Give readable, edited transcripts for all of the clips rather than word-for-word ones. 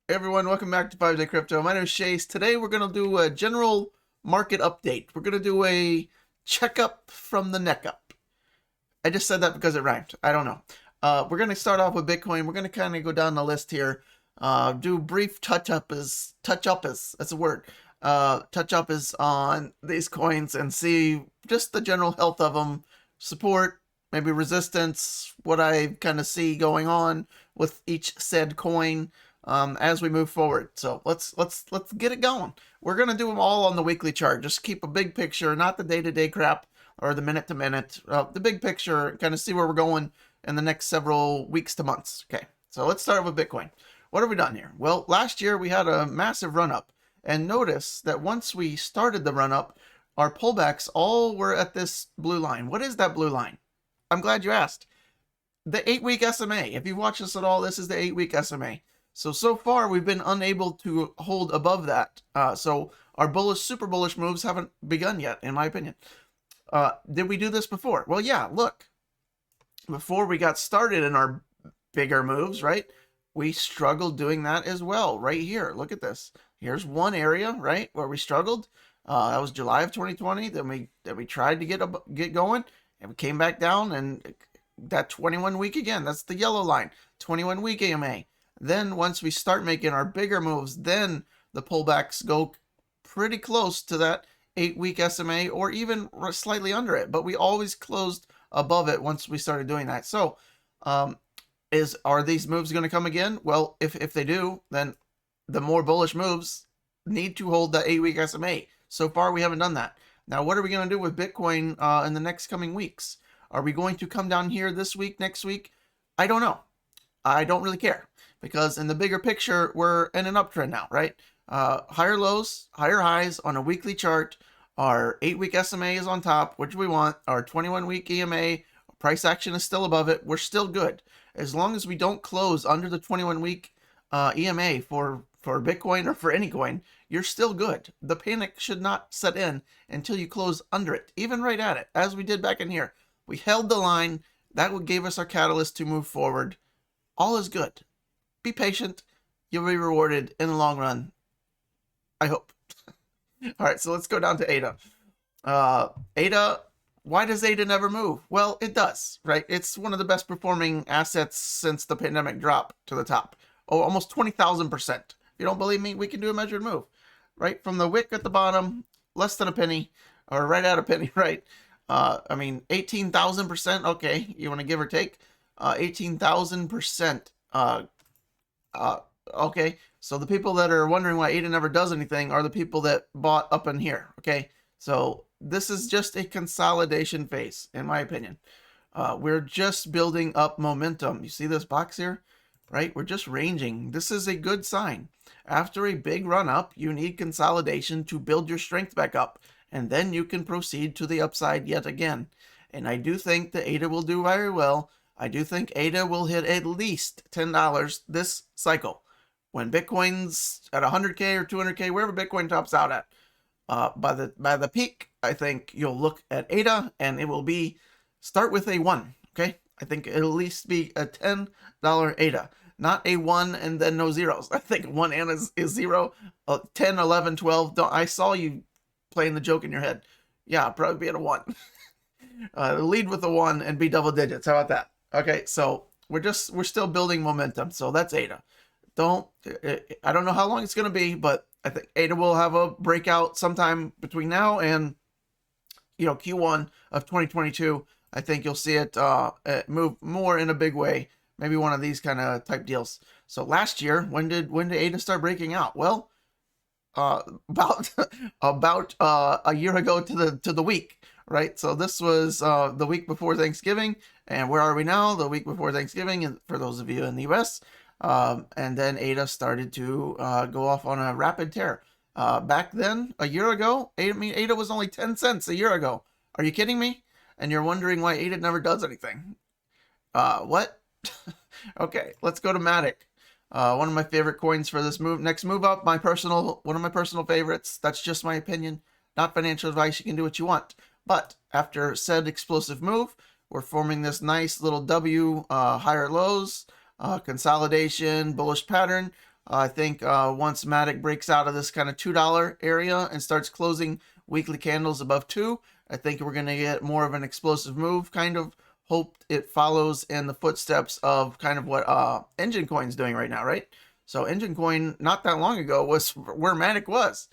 Hey everyone, welcome back to 5-Day Crypto. My name is Chase. Today we're going to do a general market update. We're going to do a checkup from the neck up. I just said that because it rhymed. I don't know. We're going to start off with Bitcoin. We're going to kind of go down the list here. Do brief touch-up-is, that's a word. Touch-up-is on these coins and see just the general health of them. Support, maybe resistance, what I kind of see going on with each said coin. As we move forward. So let's get it going. We're gonna do them all on the weekly chart. Just keep a big picture, not the day-to-day crap or the minute-to-minute. The big picture, kind of see where we're going in the next several weeks to months. Okay, so let's start with Bitcoin. What have we done here? Well, last year we had a massive run-up, and notice that once we started the run-up, our pullbacks all were at this blue line. What is that blue line? I'm glad you asked. The 8-week SMA. If you've watched this at all, this is the 8-week SMA. So far, we've been unable to hold above that. So our super bullish moves haven't begun yet, in my opinion. Did we do this before? Well, yeah, look. Before we got started in our bigger moves, right, we struggled doing that as well, right here. Look at this. Here's one area, right, where we struggled. That was July of 2020. Then we tried to get going, and we came back down, and that 21-week again. That's the yellow line, 21-week AMA. Then once we start making our bigger moves, then the pullbacks go pretty close to that 8-week SMA or even slightly under it. But we always closed above it once we started doing that. So are these moves going to come again? Well, if they do, then the more bullish moves need to hold that 8-week SMA. So far, we haven't done that. Now, what are we going to do with Bitcoin in the next coming weeks? Are we going to come down here this week, next week? I don't know. I don't really care. Because in the bigger picture, we're in an uptrend now, right? Higher lows, higher highs on a weekly chart. Our 8-week SMA is on top, which we want. Our 21-week EMA, price action is still above it. We're still good. As long as we don't close under the 21-week EMA for Bitcoin or for any coin, you're still good. The panic should not set in until you close under it, even right at it, as we did back in here. We held the line. That gave us our catalyst to move forward. All is good. Be patient. You'll be rewarded in the long run. I hope. All right, so let's go down to ADA. ADA, why does ADA never move? Well, it does, right? It's one of the best performing assets since the pandemic drop to the top. Oh, almost 20,000%. If you don't believe me, we can do a measured move. Right from the wick at the bottom, less than a penny, or right at a penny, right? I mean, 18,000%. Okay, you want to give or take? 18,000%. Okay, so the people that are wondering why Aiden never does anything are the people that bought up in here. Okay, so this is just a consolidation phase, in my opinion. We're just building up momentum. You see this box here, right? We're just ranging. This is a good sign. After a big run up, you need consolidation to build your strength back up, and then you can proceed to the upside yet again. And I do think that ADA will do very well. I do think ADA will hit at least $10 this cycle. When Bitcoin's at 100K or 200K, wherever Bitcoin tops out at, by the peak, I think you'll look at ADA and it will be, start with a 1, okay? I think it'll at least be a $10 ADA, not a 1 and then no zeros. I think 1 and is 0, 10, 11, 12. I saw you playing the joke in your head. Yeah, probably be at a 1. Lead with a 1 and be double digits. How about that? Okay, so we're still building momentum. So that's ADA. I don't know how long it's going to be, but I think ADA will have a breakout sometime between now and Q1 of 2022. I think you'll see it move more in a big way. Maybe one of these kind of type deals. So last year, when did ADA start breaking out? Well, about a year ago to the week. Right, so this was the week before Thanksgiving, and where are we now? The week before Thanksgiving, and for those of you in the U.S., and then ADA started to go off on a rapid tear. Back then, a year ago, ADA was only 10 cents a year ago. Are you kidding me? And you're wondering why ADA never does anything. What? Okay, let's go to Matic. One of my favorite coins for this next move up. One of my personal favorites. That's just my opinion, not financial advice. You can do what you want. But after said explosive move, we're forming this nice little W, higher lows, consolidation, bullish pattern. I think once Matic breaks out of this kind of $2 area and starts closing weekly candles above 2, I think we're going to get more of an explosive move. Kind of hope it follows in the footsteps of kind of what Enjin Coin's doing right now, right? So Enjin Coin not that long ago was where Matic was.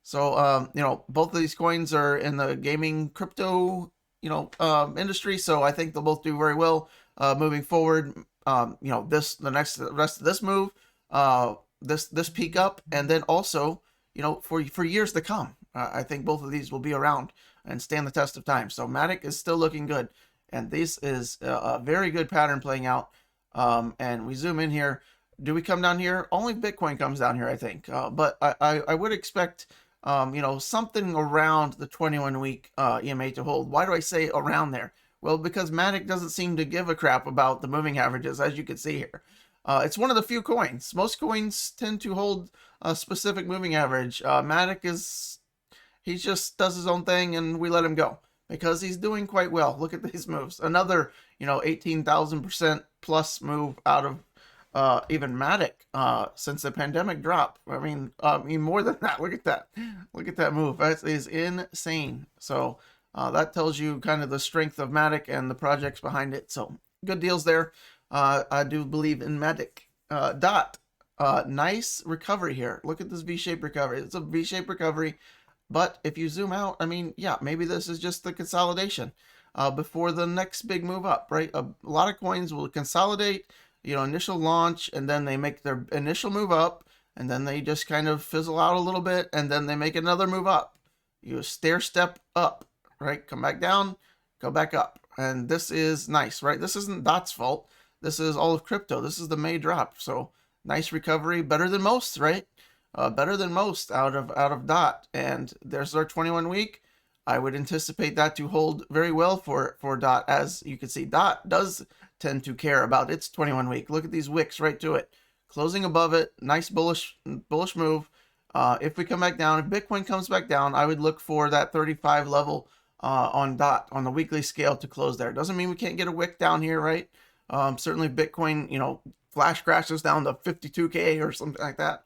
So you know, both of these coins are in the gaming crypto, you know, industry. So I think they'll both do very well moving forward. You know, the rest of this move, this peak up, and then also, you know, for years to come. I think both of these will be around and stand the test of time. So Matic is still looking good, and this is a very good pattern playing out. And we zoom in here. Do we come down here? Only Bitcoin comes down here, I think. But I would expect, you know, something around the 21-week EMA to hold. Why do I say around there? Well, because Matic doesn't seem to give a crap about the moving averages, as you can see here. It's one of the few coins. Most coins tend to hold a specific moving average. Matic he just does his own thing, and we let him go because he's doing quite well. Look at these moves. Another, you know, 18,000% plus move out of even Matic since the pandemic drop. I mean, more than that. Look at that. Look at that move. That is insane. So that tells you kind of the strength of Matic and the projects behind it. So good deals there. I do believe in Matic. Dot. Nice recovery here. Look at this V-shaped recovery. It's a V-shaped recovery. But if you zoom out, I mean, yeah, maybe this is just the consolidation before the next big move up, right? A lot of coins will consolidate, you know, initial launch, and then they make their initial move up, and then they just kind of fizzle out a little bit, and then they make another move up. You stair step up, right? Come back down, go back up. And this is nice, right? This isn't Dot's fault. This is all of crypto. This is the May drop. So nice recovery, better than most, right? Better than most out of Dot. And there's our 21-week. I would anticipate that to hold very well for Dot. As you can see, Dot does tend to care about its 21-week. Look at these wicks right to it. Closing above it. Nice bullish move. If we come back down, if Bitcoin comes back down, I would look for that 35 level on Dot on the weekly scale to close there. Doesn't mean we can't get a wick down here, right? Certainly Bitcoin, you know, flash crashes down to 52K or something like that.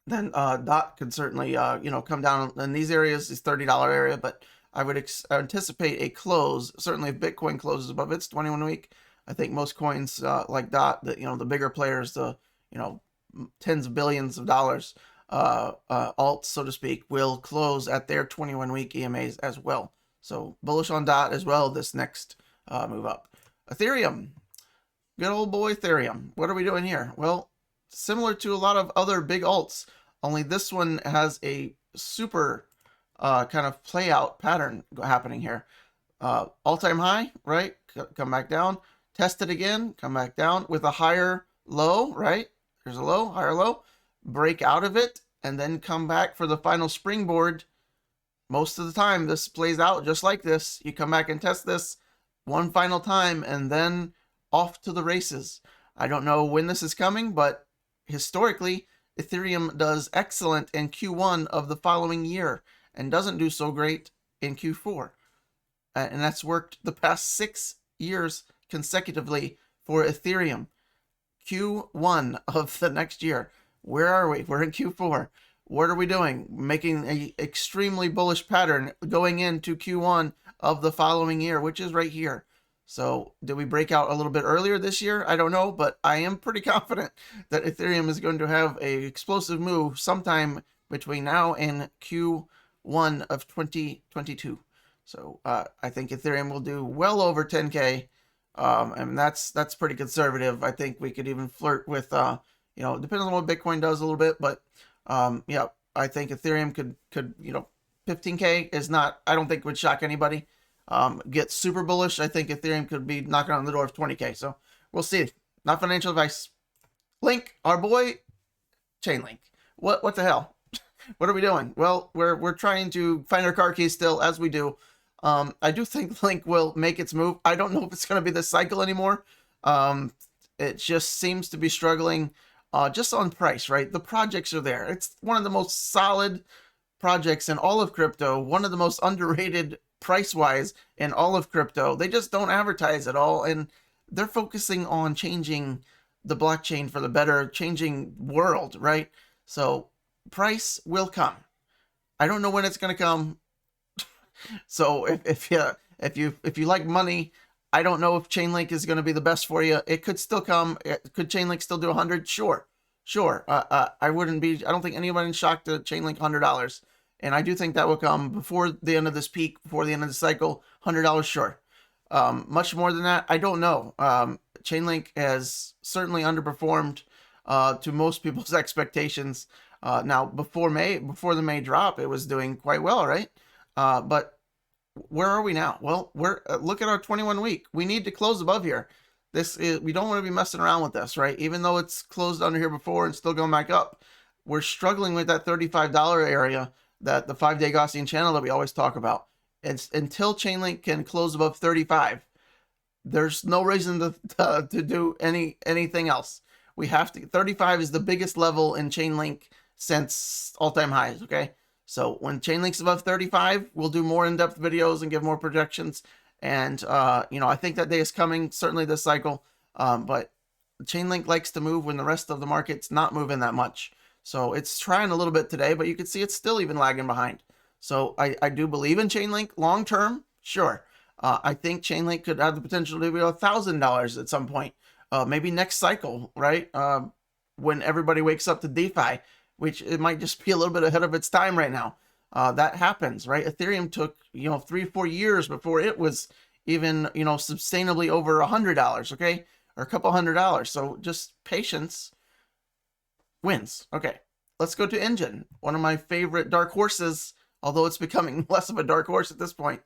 Then Dot could certainly, you know, come down in these areas, this $30 area, but I would anticipate a close. Certainly if Bitcoin closes above its 21-week, I think most coins like Dot, you know, the bigger players, the, you know, tens of billions of dollars, alts, so to speak, will close at their 21-week EMAs as well. So bullish on Dot as well this next move up. Ethereum. Good old boy Ethereum. What are we doing here? Well, similar to a lot of other big alts, only this one has a super kind of play out pattern happening here. All-time high, right? Come back down. Test it again. Come back down with a higher low, right? There's a low, higher low. Break out of it and then come back for the final springboard. Most of the time, this plays out just like this. You come back and test this one final time and then off to the races. I don't know when this is coming, but historically, Ethereum does excellent in Q1 of the following year and doesn't do so great in Q4. And that's worked the past 6 years consecutively for Ethereum. Q1 of the next year. Where are we? We're in Q4. What are we doing? Making an extremely bullish pattern going into Q1 of the following year, which is right here. So did we break out a little bit earlier this year? I don't know, but I am pretty confident that Ethereum is going to have an explosive move sometime between now and Q1 of 2022. So I think Ethereum will do well over 10K. And that's pretty conservative. I think we could even flirt with, you know, depends on what Bitcoin does a little bit, but yeah, I think Ethereum could, you know, 15K is not, I don't think it would shock anybody. Get super bullish, I think Ethereum could be knocking on the door of 20K. So we'll see. Not financial advice. Link, our boy, Chainlink. What the hell? What are we doing? Well, we're trying to find our car keys still, as we do. I do think Link will make its move. I don't know if it's going to be this cycle anymore. It just seems to be struggling just on price, right? The projects are there. It's one of the most solid projects in all of crypto, one of the most underrated price-wise in all of crypto. They just don't advertise at all, and they're focusing on changing the blockchain for the better, changing world, right? So price will come. I don't know when it's going to come. So if you like money, I don't know if Chainlink is going to be the best for you. It could still come. Could Chainlink still do 100? Sure. I wouldn't be. I don't think anybody's shocked at Chainlink $100, and I do think that will come before the end of this peak, before the end of the cycle. $100, sure. Much more than that, I don't know. Chainlink has certainly underperformed to most people's expectations. Now, before the May drop, it was doing quite well, right? But where are we now? Well, look at our 21 week. We need to close above here. We don't want to be messing around with this, right? Even though it's closed under here before and still going back up, we're struggling with that $35 area, that the 5-day Gaussian channel that we always talk about. It's until Chainlink can close above 35. There's no reason to do anything else. We have to. 35 is the biggest level in Chainlink since all-time highs. Okay, so when Chainlink's above 35, we'll do more in-depth videos and give more projections. And I think that day is coming, certainly this cycle. But Chainlink likes to move when the rest of the market's not moving that much. So it's trying a little bit today, but you can see it's still even lagging behind. So I do believe in Chainlink long term, sure. I think Chainlink could have the potential to be $1,000 at some point, maybe next cycle, right? When everybody wakes up to DeFi, which it might just be a little bit ahead of its time right now. That happens, right? Ethereum took 3 or 4 years before it was even sustainably over $100, okay, or a couple $100. So just patience wins. Okay, let's go to Enjin, one of my favorite dark horses, although it's becoming less of a dark horse at this point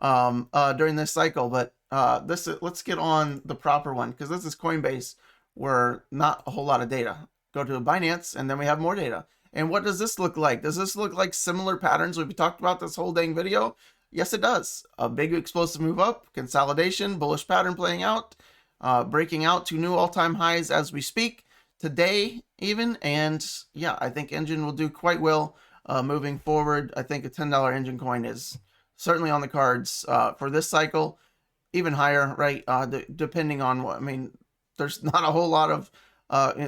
during this cycle. But let's get on the proper one, because this is Coinbase, where not a whole lot of data. Go to Binance, and then we have more data. And what does this look like? Does this look like similar patterns we've talked about this whole dang video? Yes, it does. A big explosive move up, consolidation, bullish pattern playing out, breaking out to new all-time highs as we speak today even. And yeah, I think Enjin will do quite well moving forward. I think a $10 Enjin coin is certainly on the cards for this cycle, even higher, right? Depending on what, I mean, there's not a whole lot of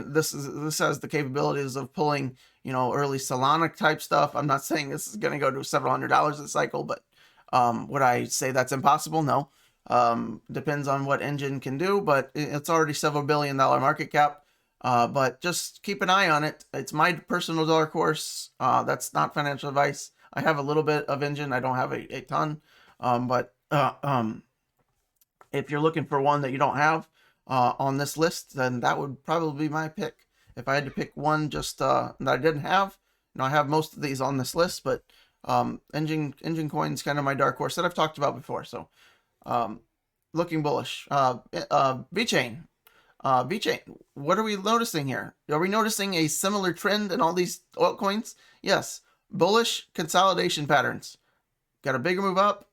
this has the capabilities of pulling early Solana type stuff. I'm not saying this is going to go to several $100s a cycle, but would I say that's impossible? No. Depends on what Enjin can do, but it's already several $1 billion market cap. But just keep an eye on it. It's my personal dark horse. That's not financial advice. I have a little bit of Enjin. I don't have a ton. But if you're looking for one that you don't have on this list, then that would probably be my pick. If I had to pick one just that I didn't have, I have most of these on this list, but Enjin coin's kind of my dark horse that I've talked about before. So looking bullish. Vechain. Vechain, what are we noticing here? Are we noticing a similar trend in all these altcoins? Yes. Bullish consolidation patterns. Got a bigger move up,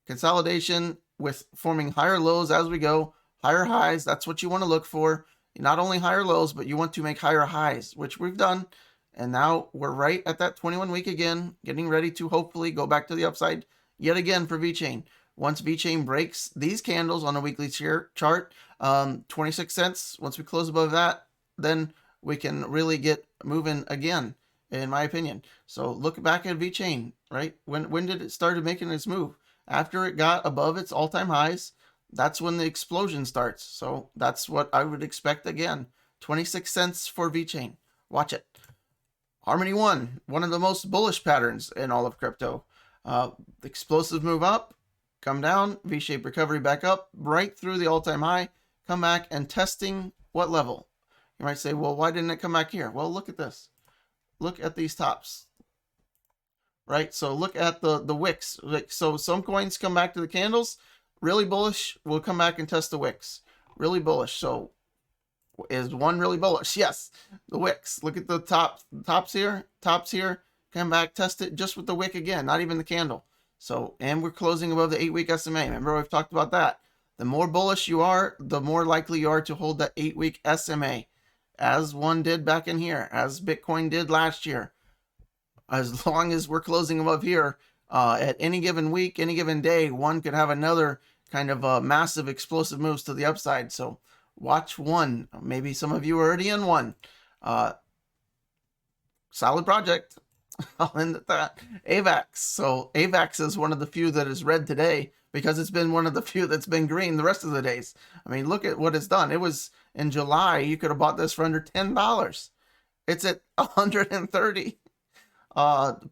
consolidation with forming higher lows as we go, higher highs. That's what you want to look for. Not only higher lows, but you want to make higher highs, which we've done. And now we're right at that 21 week again, getting ready to hopefully go back to the upside yet again for Vechain. Once Vechain breaks these candles on a weekly chart, 26 cents, once we close above that, then we can really get moving again, in my opinion. So look back at Vechain, right? When did it start making its move? After it got above its all-time highs, that's when the explosion starts. So that's what I would expect again. 26 cents for Vechain. Watch it. Harmony one of the most bullish patterns in all of crypto. Explosive move up, come down, V-shaped recovery back up, right through the all-time high, come back and testing what level? You might say, well, why didn't it come back here? Well, look at this. Look at these tops. Right? So look at the wicks. So some coins come back to the candles, really bullish, we'll come back and test the wicks. Really bullish. So is one really bullish? Yes. The wicks. Look at the tops here, come back, test it just with the wick again, not even the candle. So, and we're closing above the 8-week SMA. Remember, we've talked about that. The more bullish you are, the more likely you are to hold that 8-week SMA, as one did back in here, as Bitcoin did last year. As long as we're closing above here, at any given week, any given day, one could have another kind of massive explosive moves to the upside. So Watch one. Maybe some of you are already in one. Solid project. I'll end at that. Avax. So Avax is one of the few that is red today because it's been one of the few that's been green the rest of the days. I mean, look at what it's done. It was in July. You could have bought this for under $10. It's at 130.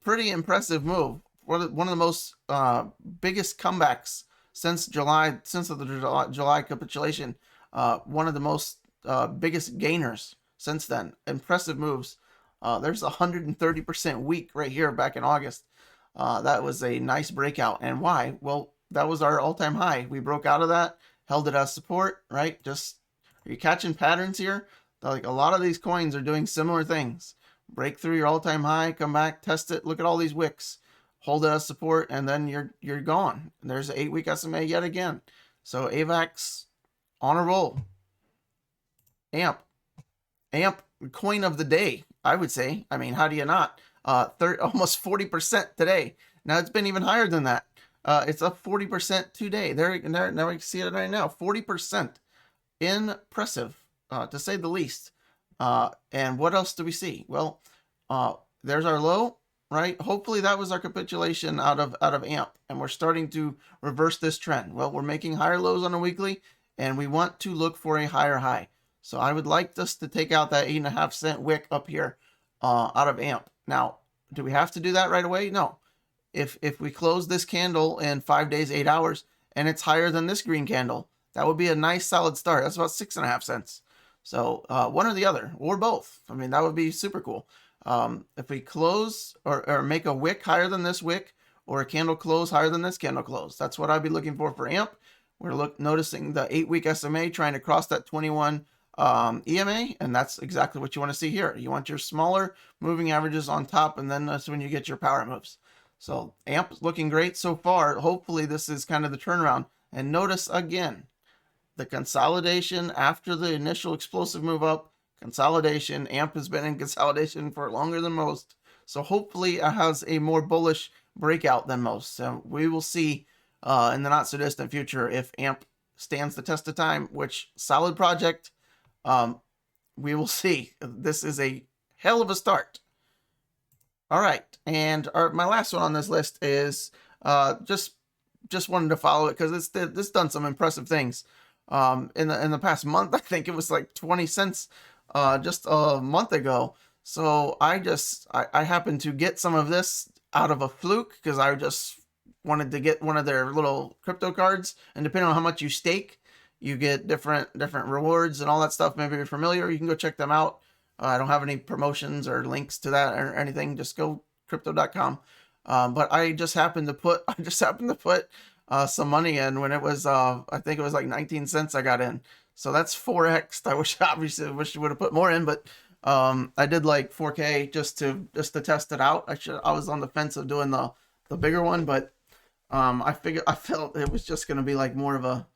Pretty impressive move. One of the most biggest comebacks since July, since the July capitulation. One of the most biggest gainers since then. Impressive moves. There's 130% weak right here back in August. That was a nice breakout. And why? Well, that was our all-time high. We broke out of that, held it as support, right? Just, are you catching patterns here? Like a lot of these coins are doing similar things. Break through your all-time high, come back, test it, look at all these wicks, hold it as support, and then you're gone. And there's an 8-week SMA yet again. So Avax on a roll. AMP coin of the day, I would say. I mean, how do you not? Almost 40% today. Now it's been even higher than that. It's up 40% today. There, now we can see it right now. 40%. Impressive, to say the least. And what else do we see? Well, there's our low, right? Hopefully that was our capitulation out of AMP, and we're starting to reverse this trend. Well, we're making higher lows on a weekly, and we want to look for a higher high. So I would like us to take out that 8.5-cent wick up here out of AMP. Now, do we have to do that right away? No. If we close this candle in 5 days, 8 hours, and it's higher than this green candle, that would be a nice solid start. That's about 6.5 cents. So one or the other, or both. I mean, that would be super cool. If we close or make a wick higher than this wick, or a candle close higher than this candle close, that's what I'd be looking for AMP. We're noticing the 8-week SMA trying to cross that 21 EMA, and that's exactly what you want to see here. You want your smaller moving averages on top, and then that's when you get your power moves. So AMP looking great so far. Hopefully this is kind of the turnaround. And notice again, the consolidation after the initial explosive move up, consolidation. AMP has been in consolidation for longer than most. So hopefully it has a more bullish breakout than most. So we will see in the not so distant future if AMP stands the test of time, which solid project. We will see. This is a hell of a start. All right, and my last one on this list is just wanted to follow it because it's done some impressive things. In the past month, I think it was like 20 cents just a month ago. So I happened to get some of this out of a fluke because I just wanted to get one of their little crypto cards, and depending on how much you stake, you get different rewards and all that stuff. Maybe you're familiar, you can go check them out. I don't have any promotions or links to that or anything. Just go crypto.com. But I just happened to put some money in when it was I think it was like 19 cents I got in. So that's 4x. I wish you would have put more in, but I did like 4K just to test it out. I was on the fence of doing the bigger one, but I felt it was just gonna be like more of a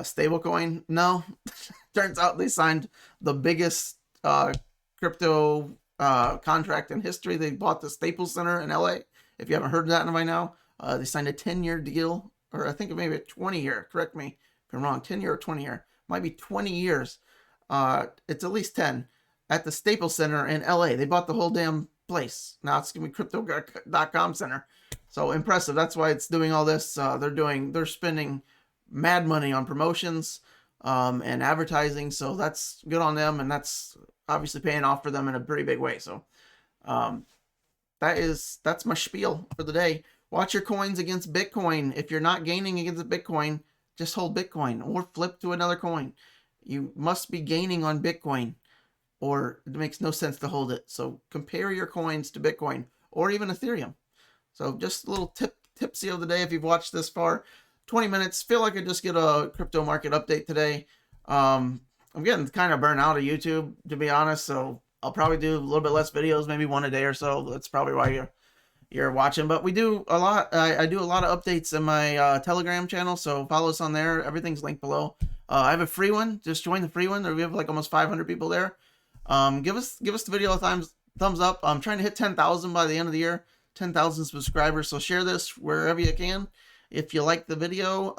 stable coin. No, turns out they signed the biggest crypto contract in history. They bought the Staples Center in LA. If you haven't heard of that by now, they signed a 10-year deal, or I think it may be a 20-year. Correct me if I'm wrong. 10-year or 20-year. Might be 20 years. It's at least 10 at the Staples Center in LA. They bought the whole damn place. Now it's gonna be crypto.com center. So impressive. That's why it's doing all this. They're spending mad money on promotions and advertising. So that's good on them, and that's obviously paying off for them in a pretty big way. So that's my spiel for the day. Watch your coins against Bitcoin. If you're not gaining against Bitcoin, just hold Bitcoin or flip to another coin. You must be gaining on Bitcoin, or it makes no sense to hold it. So compare your coins to Bitcoin or even Ethereum. So just a little tipsy of the day if you've watched this far. 20 minutes. Feel like I just get a crypto market update today. I'm getting kind of burnt out of YouTube, to be honest. So I'll probably do a little bit less videos, maybe one a day or so. That's probably why you're watching. But we do a lot. I do a lot of updates in my Telegram channel, so follow us on there. Everything's linked below. I have a free one. Just join the free one. We have like almost 500 people there. Give us the video a thumbs up. I'm trying to hit 10,000 by the end of the year. 10,000 subscribers. So share this wherever you can. If you like the video,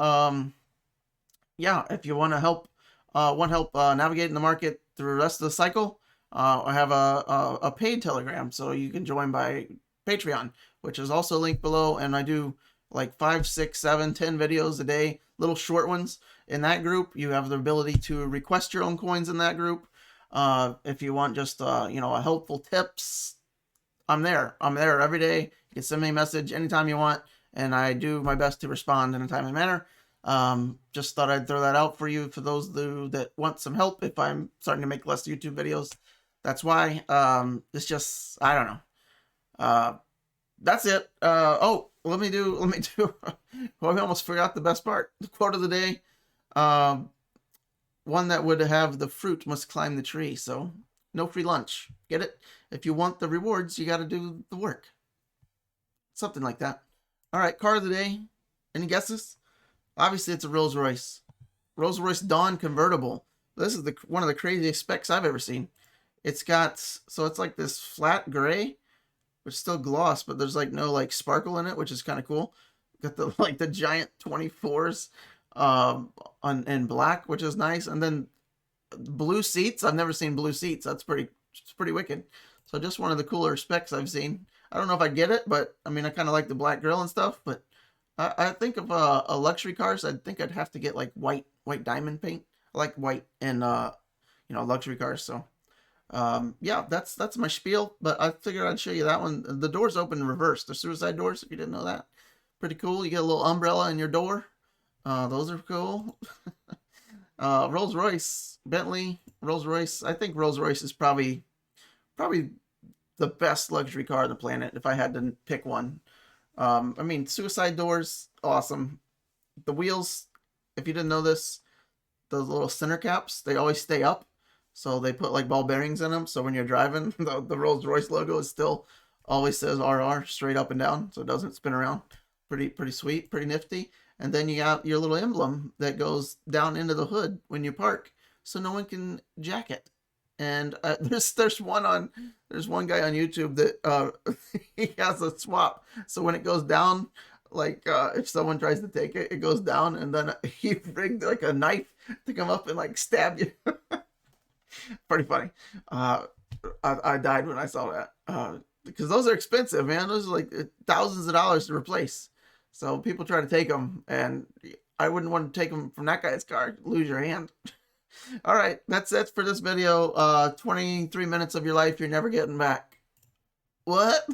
yeah, if you want to help want help navigating the market through the rest of the cycle, I have a paid Telegram, so you can join by Patreon, which is also linked below. And I do like 5, 6, 7, 10 videos a day, little short ones. In that group, you have the ability to request your own coins in that group. If you want just you know, a helpful tips, I'm there. I'm there every day. You can send me a message anytime you want, and I do my best to respond in a timely manner. Just thought I'd throw that out for you, for those that want some help. If I'm starting to make less YouTube videos, that's why. It's just, I don't know. That's it. Oh, let me do. Well, we almost forgot the best part. The quote of the day. One that would have the fruit must climb the tree. So no free lunch. Get it? If you want the rewards, you got to do the work. Something like that. All right, car of the day. Any guesses? Obviously, it's a Rolls Royce. Rolls Royce Dawn convertible. This is one of the craziest specs I've ever seen. It's got, so it's like this flat gray, which is still gloss, but there's like no like sparkle in it, which is kind of cool. Got the like the giant 24s in black, which is nice, and then blue seats. I've never seen blue seats. It's pretty wicked. So just one of the cooler specs I've seen. I don't know if I get it, but I mean, I kind of like the black grill and stuff. But I think of a luxury cars, I think I'd have to get like white diamond paint. I like white in you know, luxury cars. So yeah, that's my spiel. But I figured I'd show you that one. The doors open in reverse. They're suicide doors, if you didn't know that. Pretty cool. You get a little umbrella in your door. Those are cool. Rolls Royce, Bentley, Rolls Royce. I think Rolls Royce is probably the best luxury car on the planet if I had to pick one. I mean, suicide doors, awesome. The wheels, if you didn't know this, those little center caps, they always stay up. So they put like ball bearings in them. So when you're driving, the Rolls Royce logo is still always says RR straight up and down. So it doesn't spin around. Pretty sweet, pretty nifty. And then you got your little emblem that goes down into the hood when you park, so no one can jack it. And there's one guy on YouTube that he has a swap. So when it goes down, like if someone tries to take it, it goes down, and then he rigged like a knife to come up and like stab you. Pretty funny. I died when I saw that because those are expensive, man. Those are like thousands of dollars to replace. So people try to take them, and I wouldn't want to take them from that guy's car. Lose your hand. All right, that's it for this video. 23 minutes of your life you're never getting back. What?